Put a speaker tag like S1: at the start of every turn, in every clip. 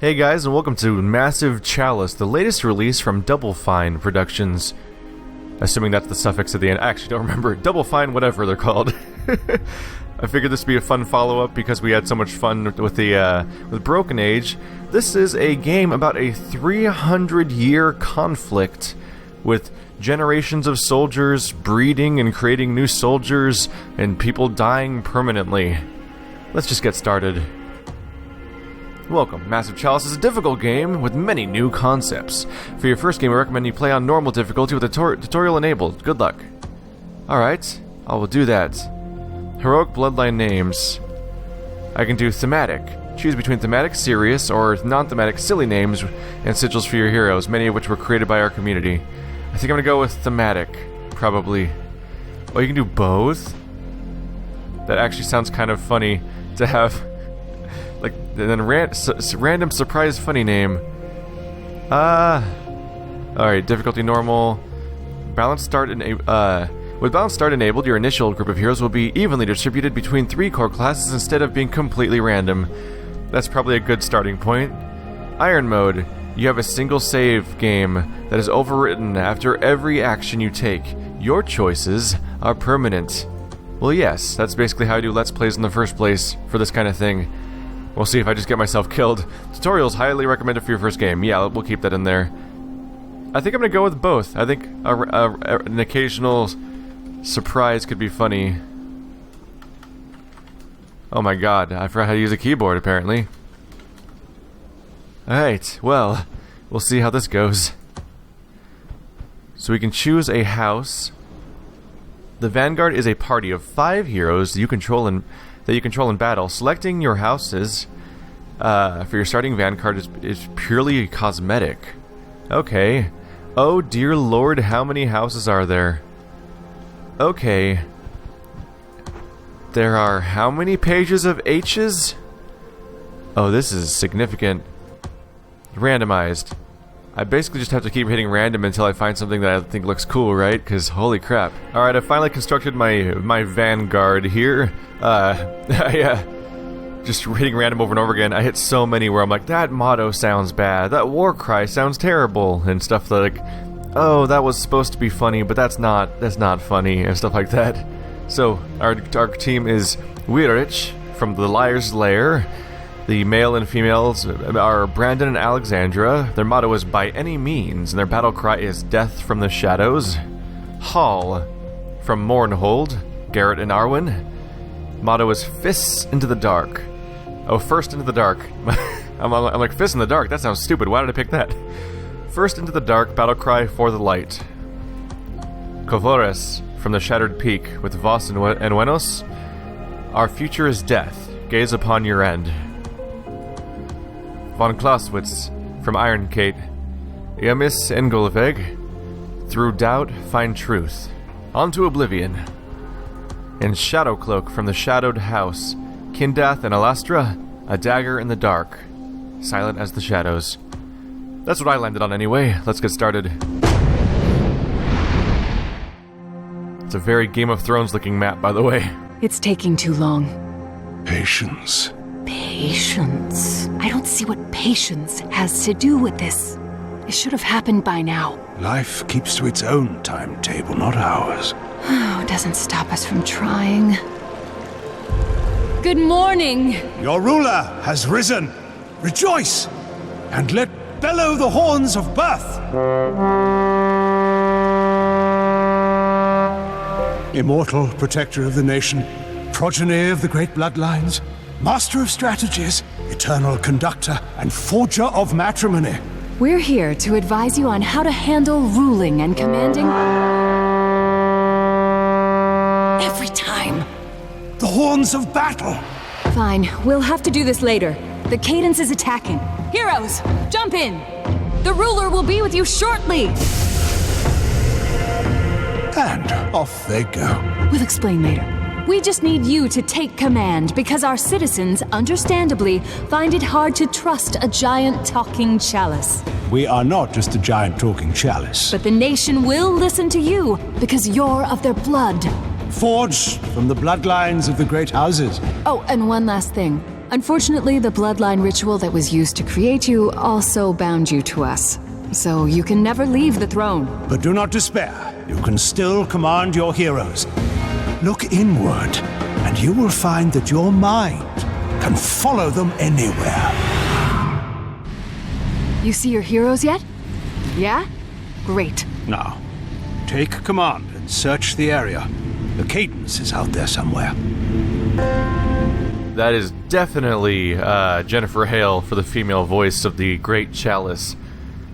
S1: Hey guys, and welcome to Massive Chalice, the latest release from Double Fine Productions. Assuming that's the suffix at the end. I actually don't remember. Double Fine, whatever they're called. I figured this would be a fun follow-up because we had so much fun with with Broken Age. This is a game about a 300-year conflict with generations of soldiers breeding and creating new soldiers and people dying permanently. Let's just get started. Welcome. Massive Chalice is a difficult game with many new concepts. For your first game, I recommend you play on normal difficulty with the tutorial enabled. Good luck. Alright, I will do that. Heroic Bloodline names. I can do thematic. Choose between thematic, serious, or non-thematic, silly names and sigils for your heroes, many of which were created by our community. I think I'm gonna go with thematic, probably. Oh, you can do both? That actually sounds kind of funny to have... like, and then random surprise funny name. Alright, difficulty normal. Balance start with balance start enabled, your initial group of heroes will be evenly distributed between 3 core classes instead of being completely random. That's probably a good starting point. Iron mode. You have a single save game that is overwritten after every action you take. Your choices are permanent. Well, yes, that's basically how I do Let's Plays in the first place for this kind of thing. We'll see if I just get myself killed. Tutorials highly recommended for your first game. Yeah, we'll keep that in there. I think I'm gonna go with both. I think an occasional surprise could be funny. Oh my god, I forgot how to use a keyboard apparently. Alright, well, we'll see how this goes. So we can choose a house. The Vanguard is a party of 5 heroes that you control in battle. Selecting your houses for your starting Vanguard is purely cosmetic. Okay. Oh dear lord, how many houses are there? Okay. There are how many pages of H's? Oh, this is significant. Randomized. I basically just have to keep hitting random until I find something that I think looks cool, right? Because holy crap. Alright, I finally constructed my Vanguard here. Just hitting random over and over again. I hit so many where I'm like, that motto sounds bad, that war cry sounds terrible, and stuff like, oh, that was supposed to be funny, but that's not funny, and stuff like that. So, our team is Weirich from the Liar's Lair. The male and females are Brandon and Alexandra. Their motto is by any means, and their battle cry is death from the shadows. Hall from Mournhold, Garrett and Arwen. Motto is fists into the dark. Oh, first into the dark. I'm like, fists in the dark, that sounds stupid, why did I pick that? First into the dark, battle cry for the light. Kovores from the Shattered Peak with Voss and Wenos. Our future is death, gaze upon your end. Von Clausewitz from Iron Kate. Iamis Engolveg. Through doubt, find truth. Onto oblivion. And Shadowcloak from the Shadowed House. Kindath and Alastra. A dagger in the dark. Silent as the shadows. That's what I landed on anyway. Let's get started. It's a very Game of Thrones looking map, by the way.
S2: It's taking too long.
S3: Patience.
S2: Patience. I don't see what patience has to do with this. It should have happened by now.
S3: Life keeps to its own timetable, not ours.
S2: Oh, it doesn't stop us from trying. Good morning!
S3: Your ruler has risen. Rejoice! And let bellow the horns of birth! Immortal protector of the nation, progeny of the great bloodlines, master of strategies, eternal conductor, and forger of matrimony.
S2: We're here to advise you on how to handle ruling and commanding every time.
S3: The horns of battle!
S2: Fine, we'll have to do this later. The Cadence is attacking. Heroes, jump in! The ruler will be with you shortly!
S3: And off they go.
S2: We'll explain later. We just need you to take command because our citizens, understandably, find it hard to trust a giant talking chalice.
S3: We are not just a giant talking chalice.
S2: But the nation will listen to you because you're of their blood.
S3: Forged from the bloodlines of the great houses.
S2: Oh, and one last thing. Unfortunately, the bloodline ritual that was used to create you also bound you to us. So you can never leave the throne.
S3: But do not despair. You can still command your heroes. Look inward, and you will find that your mind can follow them anywhere.
S2: You see your heroes yet? Yeah? Great.
S3: Now, take command and search the area. The Cadence is out there somewhere.
S1: That is definitely Jennifer Hale for the female voice of the Great Chalice.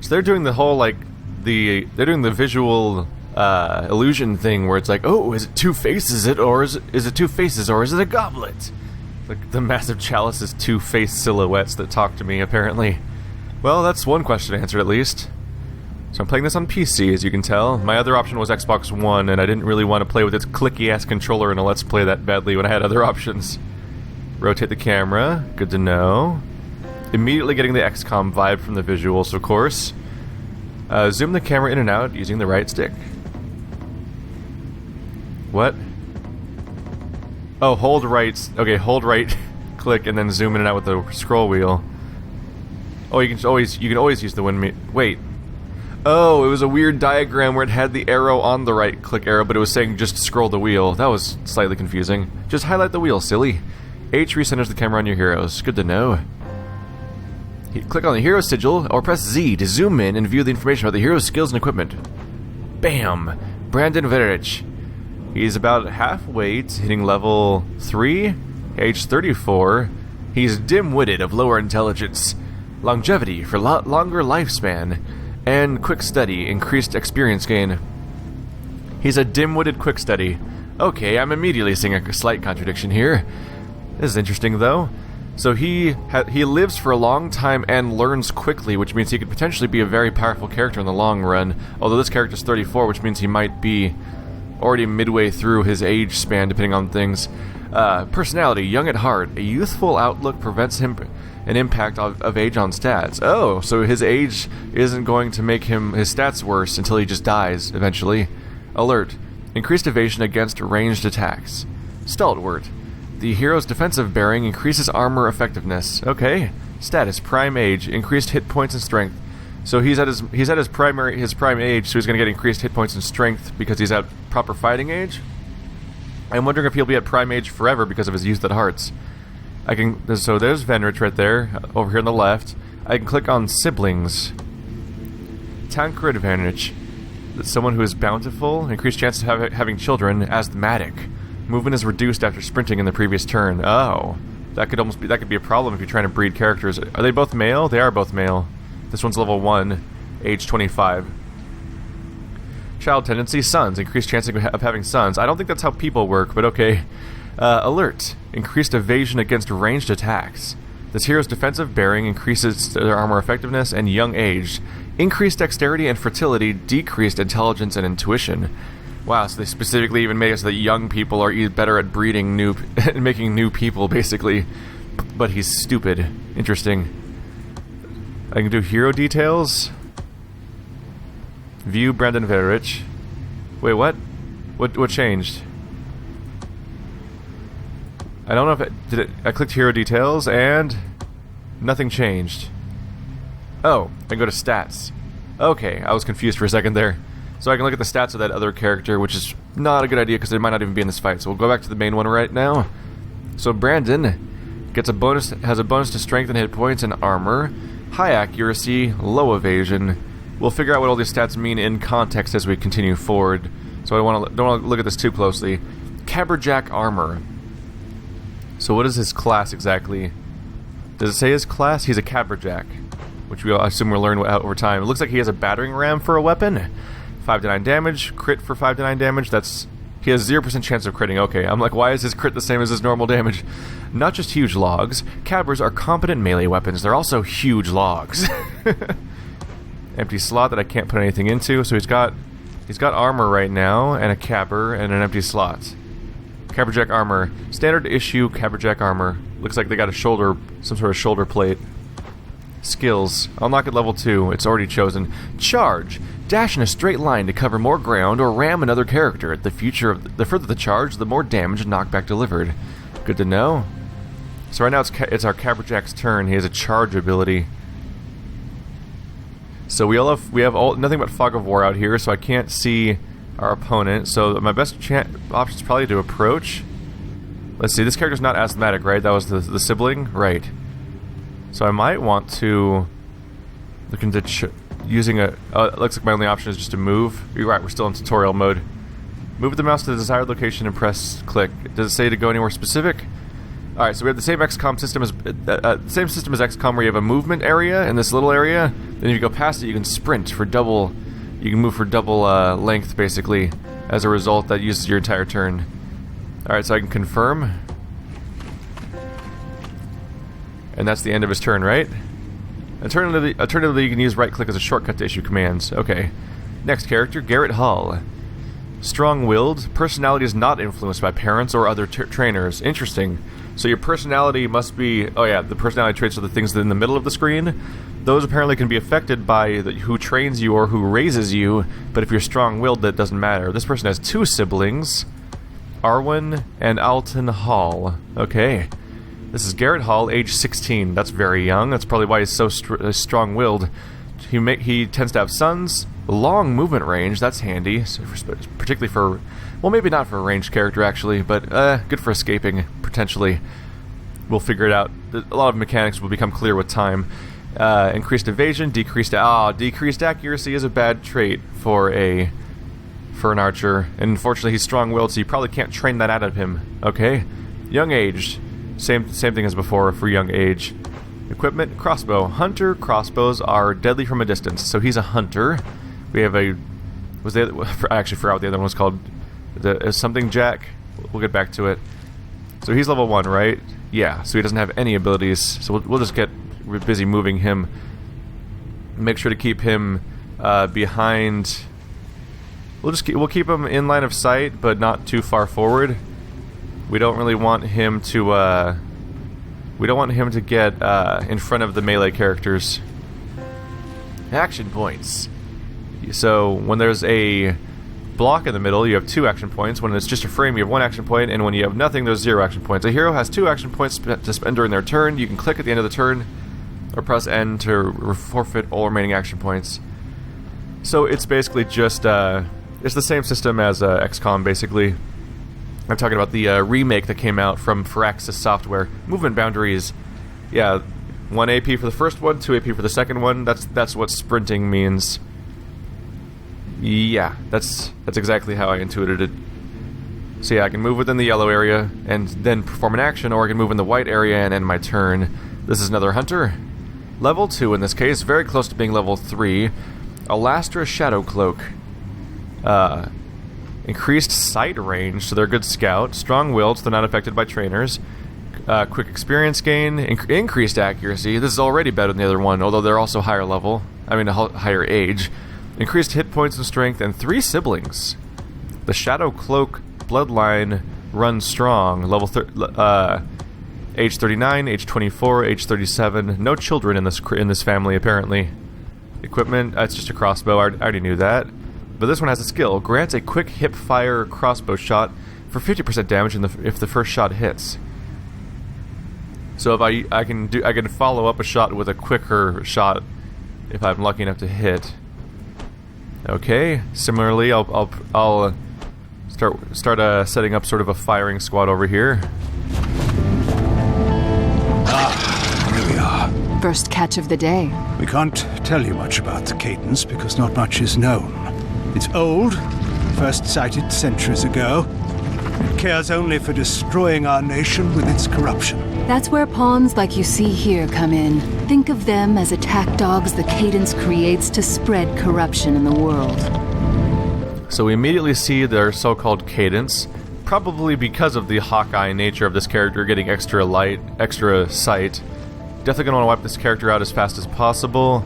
S1: So they're doing the whole, they're doing the visual illusion thing where it's like, oh, is it two faces? Is it two faces, or is it a goblet? Like the massive chalice is two face silhouettes that talk to me, apparently. Well, that's one question answered at least. So I'm playing this on PC, as you can tell. My other option was Xbox One, and I didn't really want to play with its clicky-ass controller in a Let's Play that badly when I had other options. Rotate the camera, good to know. Immediately getting the XCOM vibe from the visuals, of course. Zoom the camera in and out using the right stick. What? Oh, hold right. Okay, hold right, click, and then zoom in and out with the scroll wheel. Oh, you can always use the windmill. Wait. Oh, it was a weird diagram where it had the arrow on the right click arrow, but it was saying just scroll the wheel. That was slightly confusing. Just highlight the wheel, silly. H recenters the camera on your heroes. Good to know. Click on the hero sigil, or press Z to zoom in and view the information about the hero's skills and equipment. Bam! Brandon Verich. He's about halfway to hitting level 3, age 34. He's dim-witted of lower intelligence, longevity for longer lifespan, and quick study, increased experience gain. He's a dim-witted quick study. Okay, I'm immediately seeing a slight contradiction here. This is interesting, though. So he lives for a long time and learns quickly, which means he could potentially be a very powerful character in the long run. Although this character's 34, which means he might be already midway through his age span, depending on things. Personality, young at heart. A youthful outlook prevents him an impact of age on stats. Oh, so his age isn't going to make his stats worse until he just dies, eventually. Alert. Increased evasion against ranged attacks. Stalwart. The hero's defensive bearing increases armor effectiveness. Okay. Status, prime age, increased hit points and strength. So he's at his prime age, so he's going to get increased hit points and strength because he's at proper fighting age. I'm wondering if he'll be at prime age forever because of his youth at hearts. So there's Venrich right there, over here on the left. I can click on siblings. Tancred Venrich. Someone who is bountiful, increased chances of having children, asthmatic. Movement is reduced after sprinting in the previous turn. Oh, that could be a problem if you're trying to breed characters. Are they both male? They are both male. This one's level 1, age 25. Child tendency, sons. Increased chance of having sons. I don't think that's how people work, but okay. Alert. Increased evasion against ranged attacks. This hero's defensive bearing increases their armor effectiveness and young age. Increased dexterity and fertility, decreased intelligence and intuition. Wow, so they specifically even made it so that young people are better at breeding making new people, basically. But he's stupid. Interesting. I can do hero details. View Brandon Verich. Wait, what? What changed? I don't know if I clicked hero details and nothing changed. Oh, I can go to stats. Okay, I was confused for a second there. So I can look at the stats of that other character, which is not a good idea because they might not even be in this fight. So we'll go back to the main one right now. So Brandon has a bonus to strength and hit points and armor, high accuracy, low evasion. We'll figure out what all these stats mean in context as we continue forward. So I don't want to look at this too closely. Caberjack armor. So what is his class exactly? Does it say his class? He's a Caberjack, which I assume we'll learn over time. It looks like he has a battering ram for a weapon. 5 to 9 damage, crit for 5 to 9 damage. He has 0% chance of critting. Okay, I'm like, why is his crit the same as his normal damage? Not just huge logs. Cabers are competent melee weapons. They're also huge logs. Empty slot that I can't put anything into. So he's got armor right now, and a caber, and an empty slot. Caberjack armor. Standard issue Caberjack armor. Looks like they got some sort of shoulder plate. Skills. Unlock at level 2. It's already chosen. Charge. Dash in a straight line to cover more ground or ram another character. The further the charge, the more damage and knockback delivered. Good to know. So right now it's our Caberjack's turn. He has a charge ability. So we have nothing but Fog of War out here, so I can't see our opponent. So my best option is probably to approach. Let's see, this character's not asthmatic, right? That was the sibling? Right. So I might want to look into using a... it looks like my only option is just to move. You're right, we're still in tutorial mode. Move the mouse to the desired location and press click. Does it say to go anywhere specific? Alright, so we have the same XCOM system as... same system as XCOM where you have a movement area in this little area. Then if you go past it, you can sprint for double... You can move for double length, basically. As a result, that uses your entire turn. Alright, so I can confirm. And that's the end of his turn, right? Alternatively, you can use right-click as a shortcut to issue commands. Okay. Next character, Garrett Hall. Strong-willed. Personality is not influenced by parents or other trainers. Interesting. So your personality must be... Oh yeah, the personality traits are the things that are in the middle of the screen. Those apparently can be affected by who trains you or who raises you, but if you're strong-willed, that doesn't matter. This person has two siblings, Arwen and Alton Hall. Okay. This is Garrett Hall, age 16. That's very young. That's probably why he's so strong-willed. He tends to have sons, long movement range. That's handy, so particularly for... Well, maybe not for a ranged character, actually, but good for escaping, potentially. We'll figure it out. A lot of mechanics will become clear with time. Increased evasion, decreased accuracy is a bad trait for an archer. And unfortunately, he's strong-willed, so you probably can't train that out of him. Okay? Young age. Same thing as before for young age. Equipment, crossbow. Hunter crossbows are deadly from a distance, so he's a hunter. We have a... I actually forgot what the other one was called. Something Jack? We'll get back to it. So he's level 1, right? Yeah, so he doesn't have any abilities, so we'll just get busy moving him. Make sure to keep him behind... We'll keep him in line of sight, but not too far forward. We don't really want him to, we don't want him to get, in front of the melee characters. Action points. So, when there's a block in the middle, you have 2 action points. When it's just a frame, you have 1 action point. And when you have nothing, there's 0 action points. A hero has 2 action points to spend during their turn. You can click at the end of the turn, or press N to forfeit all remaining action points. So, it's basically just, it's the same system as XCOM, basically. I'm talking about the remake that came out from Firaxis Software. Movement boundaries. Yeah, 1 AP for the first one, 2 AP for the second one. That's what sprinting means. Yeah, that's exactly how I intuited it. So yeah, I can move within the yellow area and then perform an action, or I can move in the white area and end my turn. This is another hunter. Level 2 in this case, very close to being level 3. Alastra Shadow Cloak. Increased sight range, so they're a good scout. Strong-willed, so they're not affected by trainers. Quick experience gain. Increased accuracy. This is already better than the other one, although they're also higher level. I mean, higher age. Increased hit points and strength, and 3 siblings. The Shadow Cloak Bloodline runs strong. Level age 39, age 24, age 37. No children in this family, apparently. Equipment, it's just a crossbow. I already knew that. But this one has a skill. Grants a quick hip-fire crossbow shot for 50% damage if the first shot hits. So if I can follow up a shot with a quicker shot if I'm lucky enough to hit. Okay. Similarly, I'll start setting up sort of a firing squad over here.
S3: Here we are.
S2: First catch of the day.
S3: We can't tell you much about the Cadence because not much is known. It's old, first sighted centuries ago. It cares only for destroying our nation with its corruption.
S2: That's where pawns like you see here come in. Think of them as attack dogs the Cadence creates to spread corruption in the world.
S1: So we immediately see their so-called Cadence, probably because of the Hawkeye nature of this character getting extra light, extra sight. Definitely gonna want to wipe this character out as fast as possible.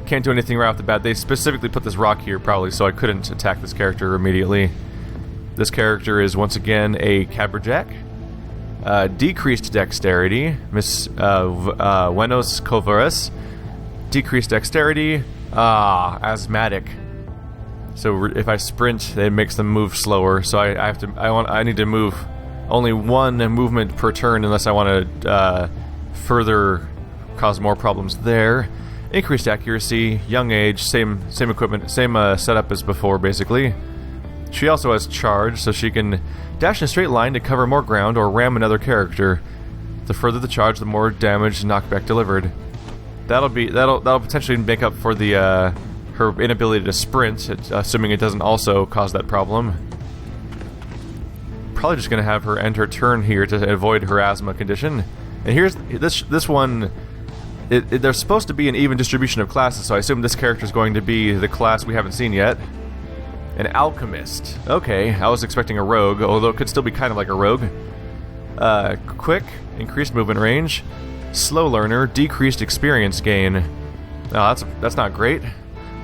S1: Can't do anything right off the bat. They specifically put this rock here, probably, so I couldn't attack this character immediately. This character is, once again, a Caberjack. Decreased dexterity. Miss Buenos Covares. Decreased dexterity. Asthmatic. So if I sprint, it makes them move slower. So I need to move only one movement per turn unless I want to further cause more problems there. Increased accuracy, young age, same equipment, same setup as before, basically. She also has charge, so she can dash in a straight line to cover more ground or ram another character. The further the charge, the more damage knockback delivered. That'll potentially make up for the her inability to sprint, assuming it doesn't also cause that problem. Probably just gonna have her end her turn here to avoid her asthma condition. And here's this one. There's supposed to be an even distribution of classes, so I assume this character is going to be the class we haven't seen yet. An alchemist. Okay, I was expecting a rogue, although it could still be kind of like a rogue. Quick, increased movement range. Slow learner, decreased experience gain. Oh, that's not great.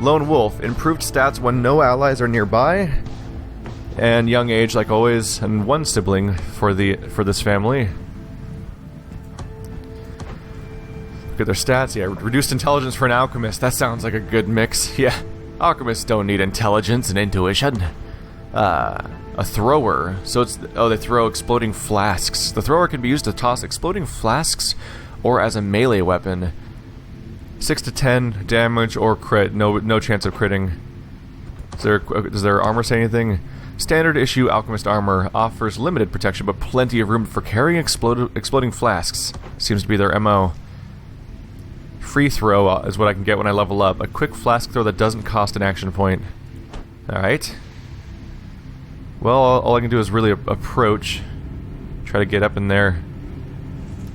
S1: Lone wolf, improved stats when no allies are nearby. And young age, like always, and one sibling for this family. Look at their stats. Yeah, reduced intelligence for an alchemist. That sounds like a good mix. Yeah. Alchemists don't need intelligence and intuition. A thrower. So it's... Oh, they throw exploding flasks. The thrower can be used to toss exploding flasks or as a melee weapon. 6 to 10 damage or crit. No chance of critting. Does their armor say anything? Standard issue alchemist armor offers limited protection but plenty of room for carrying exploding flasks. Seems to be their MO. Free throw is what I can get when I level up. A quick flask throw that doesn't cost an action point. Alright. Well, all I can do is really approach. Try to get up in there.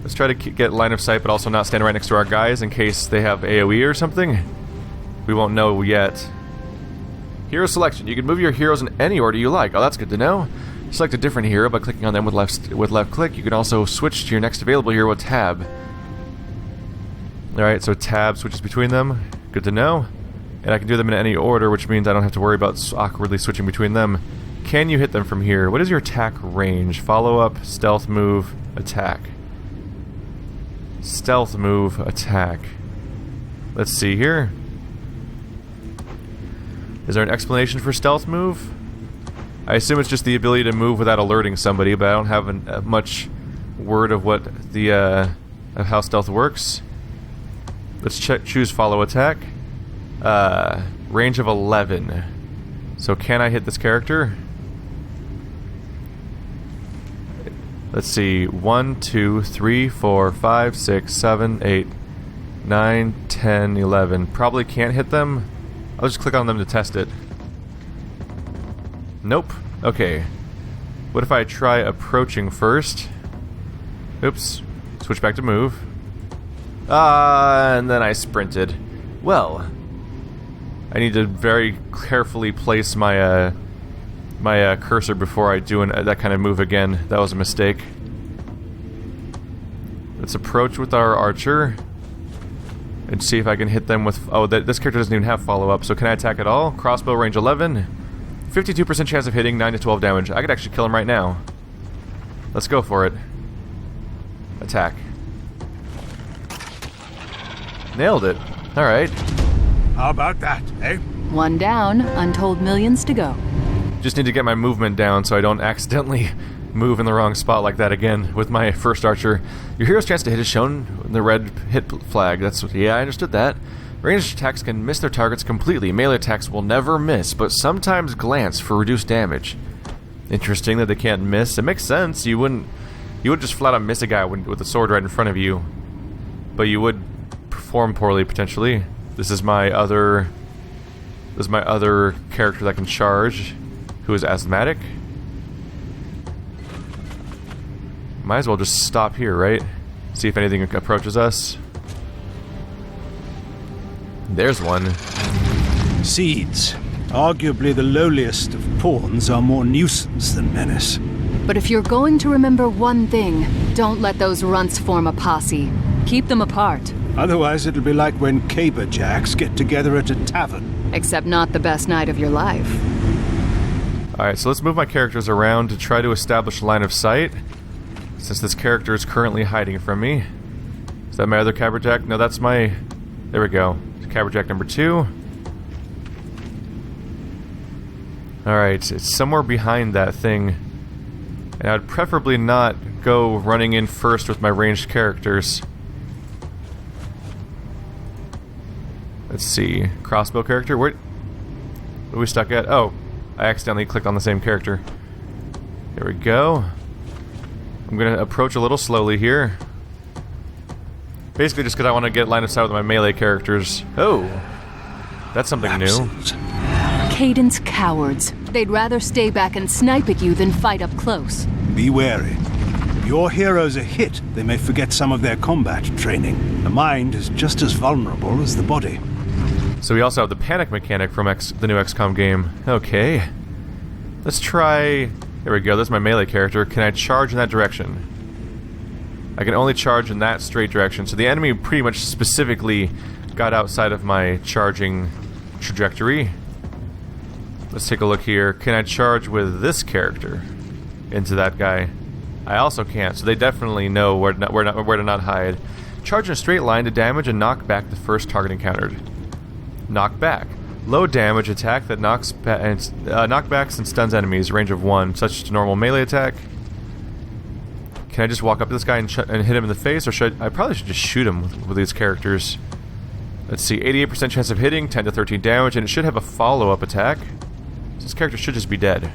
S1: Let's try to get line of sight, but also not stand right next to our guys in case they have AoE or something. We won't know yet. Hero selection. You can move your heroes in any order you like. Oh, that's good to know. Select a different hero by clicking on them with left click. You can also switch to your next available hero with tab. Alright, so tab switches between them. Good to know. And I can do them in any order, which means I don't have to worry about awkwardly switching between them. Can you hit them from here? What is your attack range? Follow up, stealth move, attack. Stealth move, attack. Let's see here. Is there an explanation for stealth move? I assume it's just the ability to move without alerting somebody, but I don't have much word of what the of how stealth works. Let's choose follow attack. Range of 11. So can I hit this character? Let's see. 1, 2, 3, 4, 5, 6, 7, 8, 9, 10, 11. Probably can't hit them. I'll just click on them to test it. Nope. Okay. What if I try approaching first? Oops. Switch back to move. And then I sprinted. Well, I need to very carefully place my my cursor before I do that kind of move again. That was a mistake. Let's approach with our archer and see if I can hit them with... Oh, this character doesn't even have follow-up, so can I attack at all? Crossbow range 11. 52% chance of hitting, 9 to 12 damage. I could actually kill him right now. Let's go for it. Attack. Nailed it. Alright.
S3: How about that, eh?
S2: One down, untold millions to go.
S1: Just need to get my movement down so I don't accidentally move in the wrong spot like that again with my first archer. Your hero's chance to hit is shown in the red hit flag. Yeah, I understood that. Ranged attacks can miss their targets completely. Melee attacks will never miss, but sometimes glance for reduced damage. Interesting that they can't miss. It makes sense. You wouldn't just flat out miss a guy with a sword right in front of you. But you would perform poorly potentially. This is my other character that can charge, who is asthmatic. Might as well just stop here, right? See if anything approaches us. There's one.
S3: Seeds. Arguably the lowliest of pawns are more nuisance than menace.
S2: But if you're going to remember one thing, don't let those runts form a posse. Keep them apart.
S3: Otherwise it'll be like when caberjacks get together at a tavern.
S2: Except not the best night of your life.
S1: Alright, so let's move my characters around to try to establish line of sight. Since this character is currently hiding from me. Is that my other caberjack? No, that's my... There we go. Caberjack number 2. Alright, it's somewhere behind that thing. And I'd preferably not go running in first with my ranged characters. Let's see. Crossbow character? What are we stuck at? Oh, I accidentally clicked on the same character. There we go. I'm going to approach a little slowly here. Basically just because I want to get line of sight with my melee characters. Oh, that's something new.
S2: Cadence cowards. They'd rather stay back and snipe at you than fight up close.
S3: Be wary. If your heroes are hit, they may forget some of their combat training. The mind is just as vulnerable as the body.
S1: So we also have the panic mechanic from the new XCOM game. Okay. Let's try... There we go, that's my melee character. Can I charge in that direction? I can only charge in that straight direction. So the enemy pretty much specifically got outside of my charging trajectory. Let's take a look here. Can I charge with this character into that guy? I also can't, so they definitely know where to not hide. Charge in a straight line to damage and knock back the first target encountered. Knock back. Low damage attack that knockbacks and stuns enemies, range of 1, such as normal melee attack. Can I just walk up to this guy and hit him in the face, or should I probably should just shoot him with these characters? Let's see, 88% chance of hitting, 10 to 13 damage, and it should have a follow-up attack. So this character should just be dead.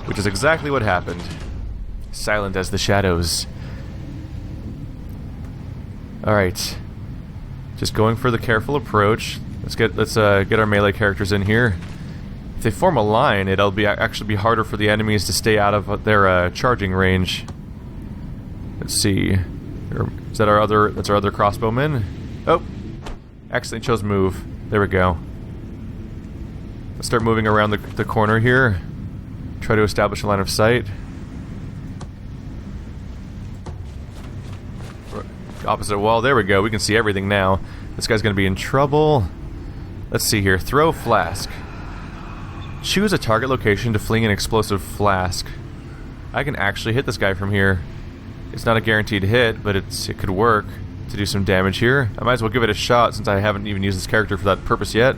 S1: Which is exactly what happened. Silent as the shadows. Alright. Just going for the careful approach. Let's get our melee characters in here. If they form a line, it'll actually be harder for the enemies to stay out of their charging range. Let's see. Is that that's our other crossbowman? Oh! Accidentally chose move. There we go. Let's start moving around the corner here. Try to establish a line of sight. Opposite wall. There we go. We can see everything now. This guy's going to be in trouble. Let's see here. Throw flask. Choose a target location to fling an explosive flask. I can actually hit this guy from here. It's not a guaranteed hit, but it could work to do some damage here. I might as well give it a shot since I haven't even used this character for that purpose yet.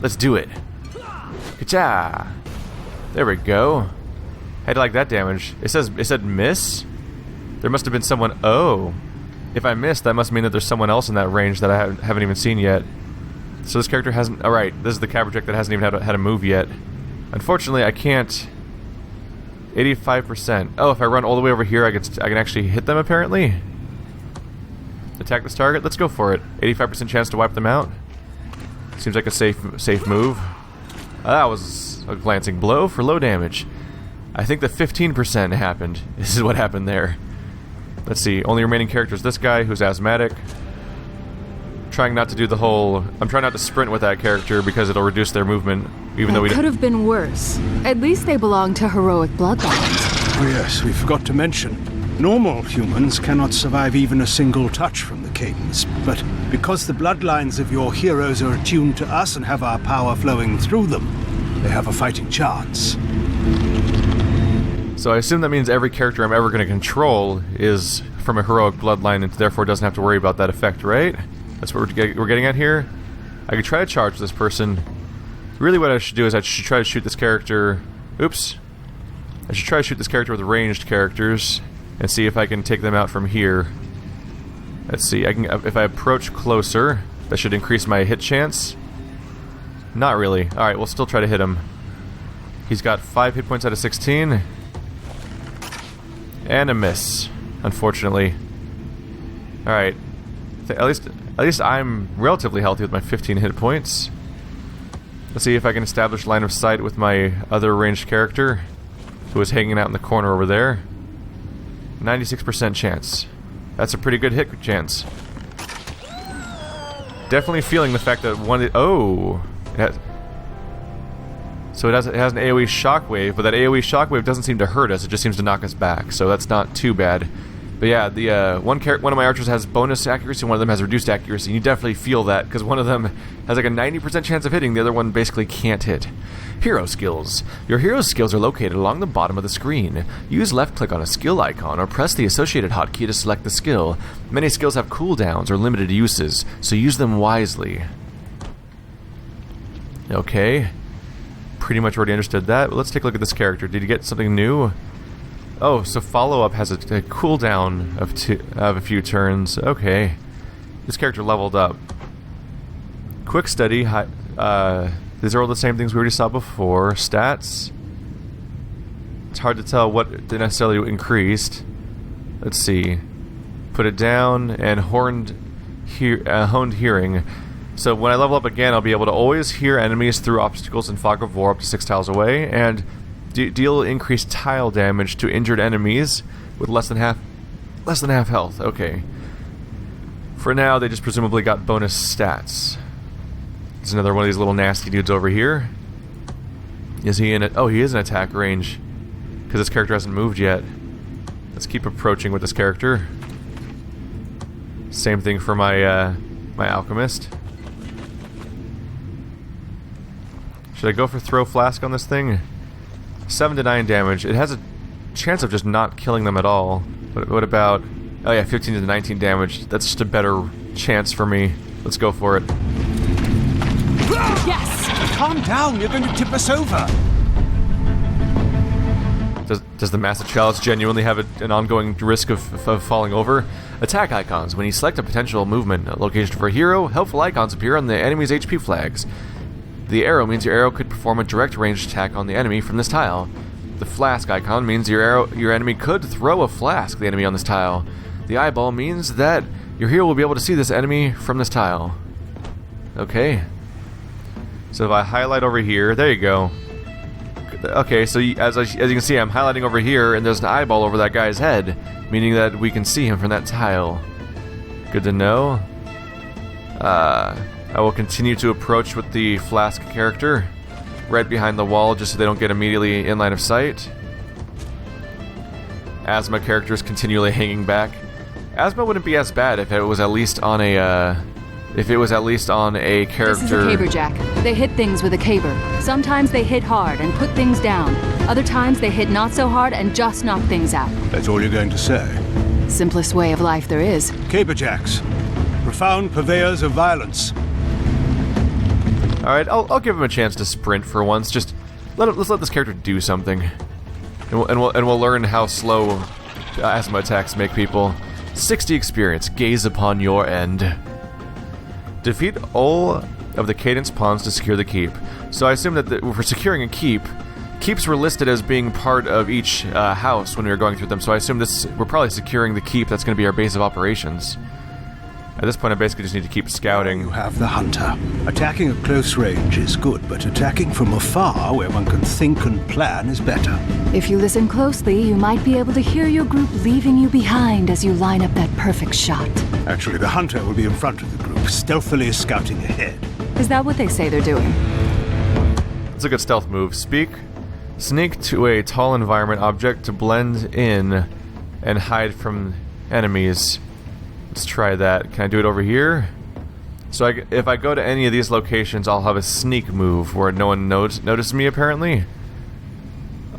S1: Let's do it. Ka-cha! There we go. How'd you like that damage? It said miss? There must have been someone... Oh. If I missed, that must mean that there's someone else in that range that I haven't even seen yet. So this character hasn't... Alright, this is the cavalry that hasn't even had a move yet. Unfortunately, I can't... 85%. Oh, if I run all the way over here, I can actually hit them, apparently? Attack this target? Let's go for it. 85% chance to wipe them out. Seems like a safe move. That was a glancing blow for low damage. I think the 15% happened. This is what happened there. Let's see. Only remaining character is this guy who's asthmatic. Trying not to do the whole... I'm trying not to sprint with that character because it'll reduce their movement, even though we
S2: could have been worse. At least they belong to heroic bloodlines.
S3: Oh yes, we forgot to mention. Normal humans cannot survive even a single touch from the Cadence, but because the bloodlines of your heroes are attuned to us and have our power flowing through them, they have a fighting chance.
S1: So I assume that means every character I'm ever going to control is from a heroic bloodline and therefore doesn't have to worry about that effect, right? That's what we're getting at here. I could try to charge this person. Really what I should do is I should try to shoot this character... Oops. I should try to shoot this character with ranged characters and see if I can take them out from here. Let's see. If I approach closer, that should increase my hit chance. Not really. Alright, we'll still try to hit him. He's got 5 hit points out of 16. And a miss, unfortunately. Alright. At least I'm relatively healthy with my 15 hit points. Let's see if I can establish line of sight with my other ranged character, who is hanging out in the corner over there. 96% chance. That's a pretty good hit chance. Definitely feeling the fact that oh! So it has an AoE shockwave, but that AoE shockwave doesn't seem to hurt us, it just seems to knock us back, so that's not too bad. But yeah, the one of my archers has bonus accuracy, one of them has reduced accuracy, and you definitely feel that, because one of them has like a 90% chance of hitting, the other one basically can't hit. Hero skills. Your hero skills are located along the bottom of the screen. Use left click on a skill icon or press the associated hotkey to select the skill. Many skills have cooldowns or limited uses, so use them wisely. Okay. pretty much already understood that. But let's take a look at this character. Did he get something new? Oh, so follow-up has a cooldown of a few turns. Okay. This character leveled up. Quick study. These are all the same things we already saw before. Stats. It's hard to tell what necessarily increased. Let's see. Put it down, and honed hearing. So when I level up again, I'll be able to always hear enemies through obstacles in Fog of War up to 6 tiles away, and deal increased tile damage to injured enemies with less than half health. Okay. For now, they just presumably got bonus stats. There's another one of these little nasty dudes over here. Is he in it? Oh, he is in attack range. Because this character hasn't moved yet. Let's keep approaching with this character. Same thing for my my alchemist. Should I go for throw flask on this thing? 7 to 9 damage. It has a chance of just not killing them at all. But what about... Oh yeah, 15 to 19 damage. That's just a better chance for me. Let's go for it.
S3: Yes! Calm down, you're going to tip us over.
S1: Does the Massive Chalice genuinely have an ongoing risk of falling over? Attack icons. When you select a potential movement location for a hero, helpful icons appear on the enemy's HP flags. The arrow means your arrow could perform a direct ranged attack on the enemy from this tile. The flask icon means your enemy could throw a flask at the enemy on this tile. The eyeball means that your hero will be able to see this enemy from this tile. Okay. So if I highlight over here, there you go. Okay, so as you can see, I'm highlighting over here, and there's an eyeball over that guy's head, meaning that we can see him from that tile. Good to know. I will continue to approach with the flask character right behind the wall, just so they don't get immediately in line of sight. Asthma character is continually hanging back. Asthma wouldn't be as bad if it was at least on a character.
S2: This is a caber jack. They hit things with a caber. Sometimes they hit hard and put things down. Other times they hit not so hard and just knock things out.
S3: That's all you're going to say?
S2: Simplest way of life there is.
S3: Caberjacks. Profound purveyors of violence.
S1: Alright, I'll give him a chance to sprint for once. Just let's let this character do something. And we'll learn how slow asthma attacks make people. 60 experience. Gaze upon your end. Defeat all of the Cadence pawns to secure the keep. So I assume that for securing a keep, keeps were listed as being part of each house when we were going through them. So I assume we're probably securing the keep. That's going to be our base of operations. At this point, I basically just need to keep scouting.
S3: You have the hunter. Attacking at close range is good, but attacking from afar, where one can think and plan, is better.
S2: If you listen closely, you might be able to hear your group leaving you behind as you line up that perfect shot.
S3: Actually, the hunter will be in front of the group, stealthily scouting ahead.
S2: Is that what they say they're doing?
S1: It's a good stealth move. Sneak to a tall environment object to blend in and hide from enemies. Let's try that. Can I do it over here? So if I go to any of these locations, I'll have a sneak move where no one notices me, apparently.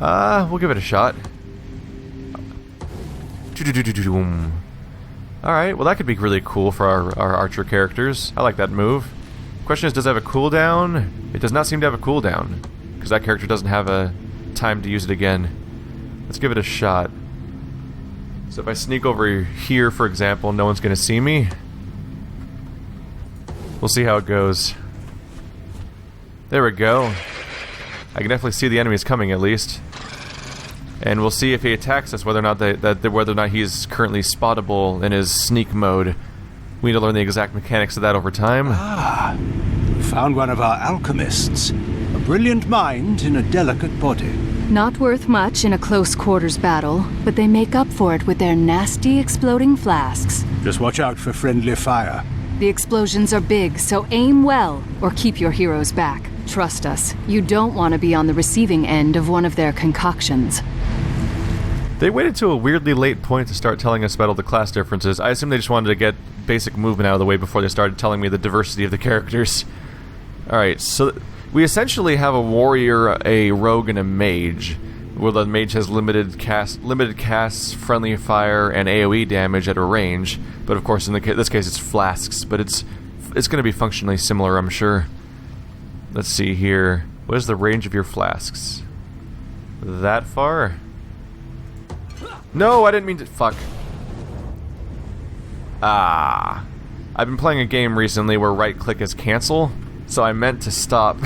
S1: We'll give it a shot. Alright, well that could be really cool for our archer characters. I like that move. Question is, does it have a cooldown? It does not seem to have a cooldown, because that character doesn't have a time to use it again. Let's give it a shot. So if I sneak over here, for example, no one's going to see me. We'll see how it goes. There we go. I can definitely see the enemies coming, at least. And we'll see if he attacks us, whether or not whether or not he's currently spottable in his sneak mode. We need to learn the exact mechanics of that over time.
S3: Ah, found one of our alchemists. A brilliant mind in a delicate body.
S2: Not worth much in a close quarters battle, but they make up for it with their nasty exploding flasks.
S3: Just watch out for friendly fire.
S2: The explosions are big, so aim well, or keep your heroes back. Trust us, you don't want to be on the receiving end of one of their concoctions.
S1: They waited to a weirdly late point to start telling us about all the class differences. I assume they just wanted to get basic movement out of the way before they started telling me the diversity of the characters. Alright, so we essentially have a warrior, a rogue, and a mage. Where the mage has limited casts, friendly fire, and AoE damage at a range. But of course, in this case, it's flasks. But it's going to be functionally similar, I'm sure. Let's see here. What is the range of your flasks? That far? No, I didn't mean to... Fuck. Ah. I've been playing a game recently where right-click is cancel, so I meant to stop.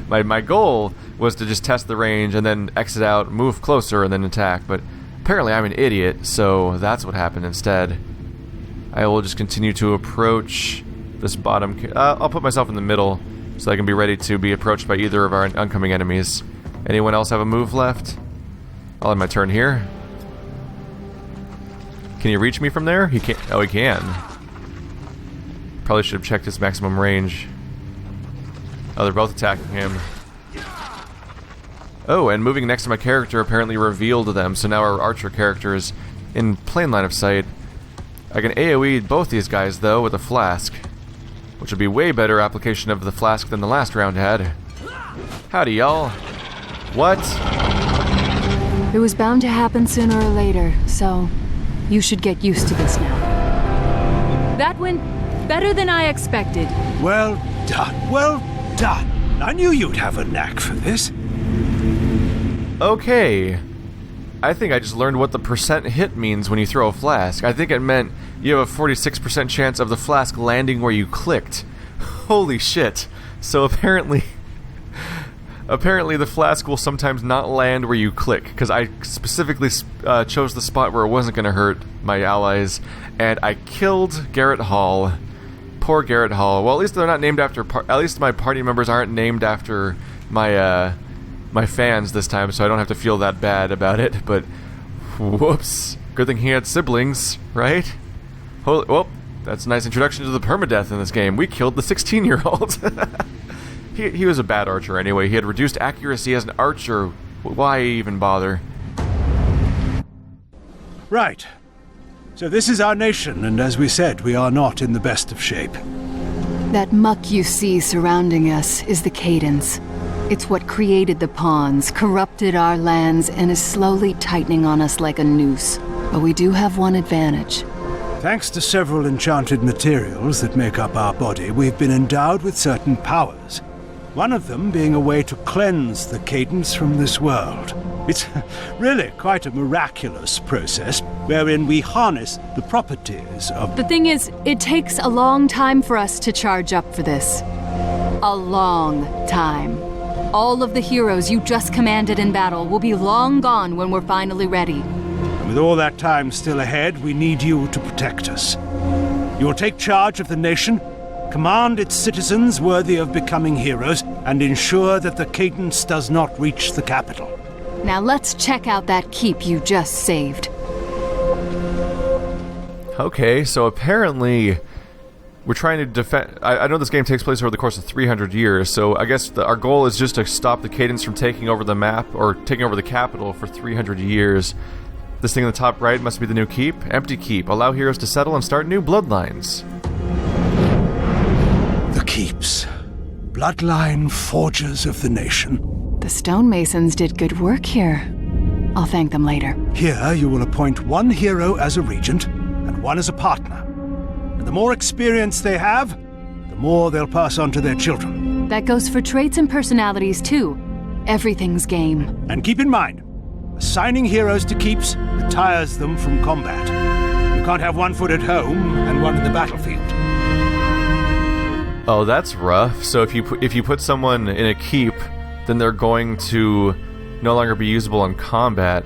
S1: My goal was to just test the range and then exit out, move closer, and then attack, but apparently I'm an idiot, so that's what happened instead. I will just continue to approach this bottom... I'll put myself in the middle so I can be ready to be approached by either of our oncoming enemies. Anyone else have a move left? I'll end my turn here. Can he reach me from there? He can't. Oh, he can. Probably should have checked his maximum range. Oh, they're both attacking him. Oh, and moving next to my character apparently revealed them, so now our archer character is in plain line of sight. I can AoE both these guys, though, with a flask, which would be way better application of the flask than the last round had. Howdy, y'all. What?
S2: It was bound to happen sooner or later, so you should get used to this now. That went better than I expected.
S3: Well done, well done. I knew you'd have a knack for this.
S1: Okay. I think I just learned what the percent hit means when you throw a flask. I think it meant you have a 46% chance of the flask landing where you clicked. Holy shit. So apparently the flask will sometimes not land where you click, because I specifically chose the spot where it wasn't going to hurt my allies, and I killed Garrett Hall. Poor Garrett Hall. Well, at least they're not named after... at least my party members aren't named after my fans this time, so I don't have to feel that bad about it, but... Whoops. Good thing he had siblings, right? Holy... Well, that's a nice introduction to the permadeath in this game. We killed the 16-year-old. He was a bad archer anyway. He had reduced accuracy as an archer. Why even bother?
S3: Right. So this is our nation, and as we said, we are not in the best of shape.
S2: That muck you see surrounding us is the Cadence. It's what created the pawns, corrupted our lands, and is slowly tightening on us like a noose. But we do have one advantage.
S3: Thanks to several enchanted materials that make up our body, we've been endowed with certain powers. One of them being a way to cleanse the Cadence from this world. It's really quite a miraculous process, wherein we harness the properties of...
S2: The thing is, it takes a long time for us to charge up for this. A long time. All of the heroes you just commanded in battle will be long gone when we're finally ready.
S3: And with all that time still ahead, we need you to protect us. You will take charge of the nation, command its citizens worthy of becoming heroes, and ensure that the Cadence does not reach the capital.
S2: Now let's check out that keep you just saved.
S1: Okay, so apparently we're trying to defend... I know this game takes place over the course of 300 years, so I guess our goal is just to stop the Cadence from taking over the map, or taking over the capital for 300 years. This thing in the top right must be the new keep. Empty keep. Allow heroes to settle and start new bloodlines.
S3: The keeps. Bloodline forgers of the nation.
S2: The stonemasons did good work here. I'll thank them later.
S3: Here you will appoint one hero as a regent, and one as a partner. And the more experience they have, the more they'll pass on to their children.
S2: That goes for traits and personalities, too. Everything's game.
S3: And keep in mind, assigning heroes to keeps retires them from combat. You can't have one foot at home and one in the battlefield.
S1: Oh, that's rough. So if you put someone in a keep, then they're going to no longer be usable in combat.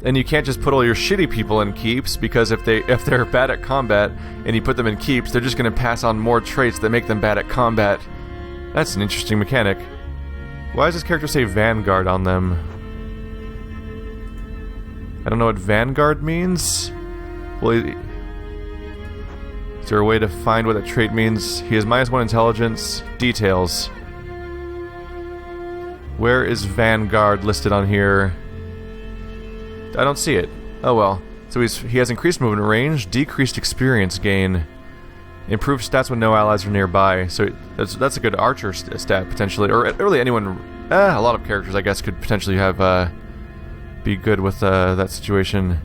S1: And you can't just put all your shitty people in keeps, because if they're bad at combat and you put them in keeps, they're just going to pass on more traits that make them bad at combat. That's an interesting mechanic. Why does this character say Vanguard on them? I don't know what Vanguard means. Well, is there a way to find what that trait means? He has -1 intelligence. Details. Where is Vanguard listed on here? I don't see it. Oh well. So he has increased movement range, decreased experience gain, improved stats when no allies are nearby. So that's a good archer stat potentially, or really anyone. A lot of characters I guess could potentially have be good with that situation.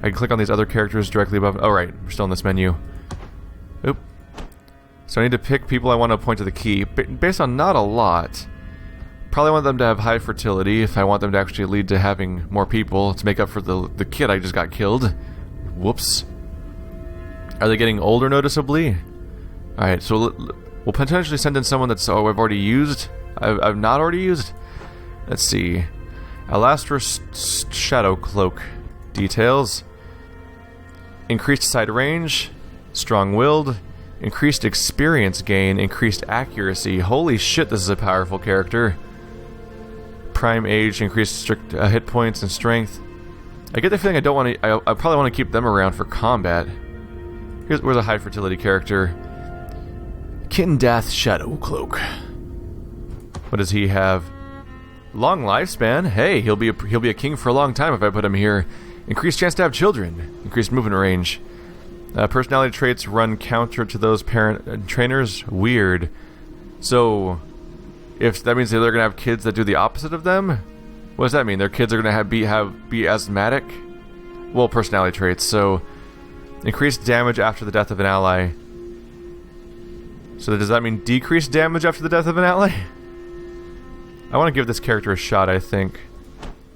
S1: I can click on these other characters directly above. Oh right, we're still in this menu. Oop. So I need to pick people I want to appoint to the key, based on not a lot. Probably want them to have high fertility if I want them to actually lead to having more people to make up for the kid I just got killed. Whoops. Are they getting older noticeably? Alright, so we'll potentially send in someone that's I've already used. I've not already used. Let's see. Alastra's Shadow Cloak. Details. Increased sight range. Strong-willed. Increased experience gain. Increased accuracy. Holy shit, this is a powerful character. Prime age. Increased strict hit points and strength. I get the feeling I don't want to... I probably want to keep them around for combat. Where's a high fertility character. Cadence Shadow Cloak. What does he have? Long lifespan. Hey, he'll be a king for a long time if I put him here. Increased chance to have children. Increased movement range. Personality traits run counter to those parent trainers. Weird. So, if that means that they're gonna have kids that do the opposite of them, what does that mean? Their kids are gonna be asthmatic? Well, personality traits. So, increased damage after the death of an ally. So does that mean decreased damage after the death of an ally? I want to give this character a shot, I think.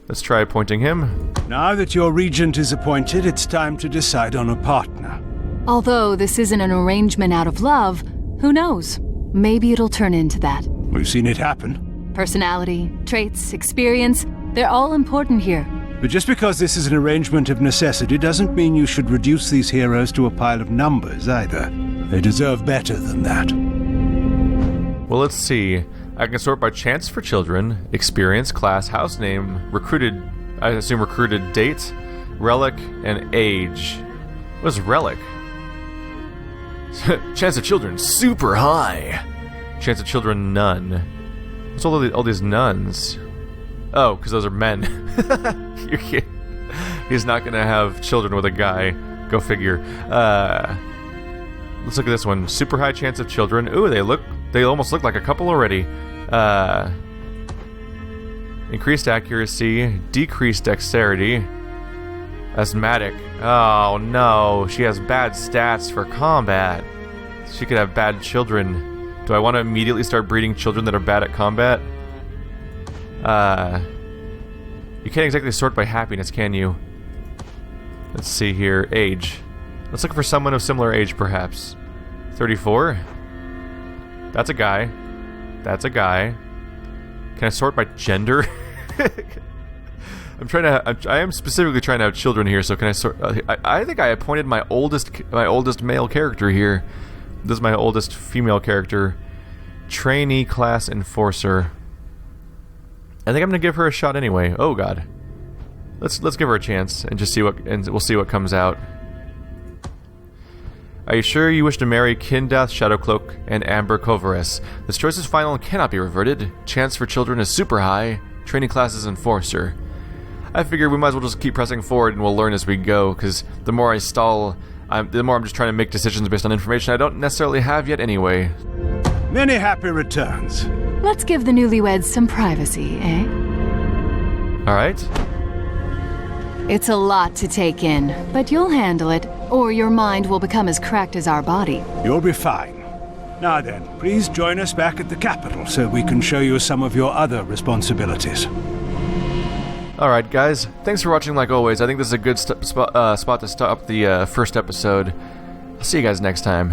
S1: Let's try appointing him.
S3: Now that your regent is appointed, it's time to decide on a partner.
S2: Although this isn't an arrangement out of love, who knows? Maybe it'll turn into that.
S3: We've seen it happen.
S2: Personality, traits, experience, they're all important here.
S3: But just because this is an arrangement of necessity doesn't mean you should reduce these heroes to a pile of numbers, either. They deserve better than that.
S1: Well, let's see. I can sort by chance for children, experience, class, house name, recruited, I assume recruited date, relic, and age. What is relic? Chance of children, super high. Chance of children, none. What's all these nuns? Oh, because those are men. You're kidding. He's not going to have children with a guy. Go figure. Let's look at this one. Super high chance of children. Ooh, they almost look like a couple already. Increased accuracy, decreased dexterity, asthmatic. Oh no, she has bad stats for combat. She could have bad children. Do I want to immediately start breeding children that are bad at combat? You can't exactly sort by happiness, can you? Let's see here. Age. Let's look for someone of similar age, perhaps. 34? That's a guy. That's a guy. Can I sort by gender? I am specifically trying to have children here, so can I sort... I think I appointed my oldest male character here. This is my oldest female character. Trainee class enforcer. I think I'm gonna give her a shot anyway. Oh god. Let's give her a chance and just see we'll see what comes out. Are you sure you wish to marry Kindath Shadowcloak and Amber Kovares? This choice is final and cannot be reverted. Chance for children is super high. Training class is enforcer. I figure we might as well just keep pressing forward and we'll learn as we go, because the more I stall, the more I'm just trying to make decisions based on information I don't necessarily have yet anyway.
S3: Many happy returns.
S2: Let's give the newlyweds some privacy, eh?
S1: Alright.
S2: It's a lot to take in, but you'll handle it, or your mind will become as cracked as our body.
S3: You'll be fine. Now then, please join us back at the capital so we can show you some of your other responsibilities.
S1: Alright guys, thanks for watching like always. I think this is a good spot to stop the first episode. I'll see you guys next time.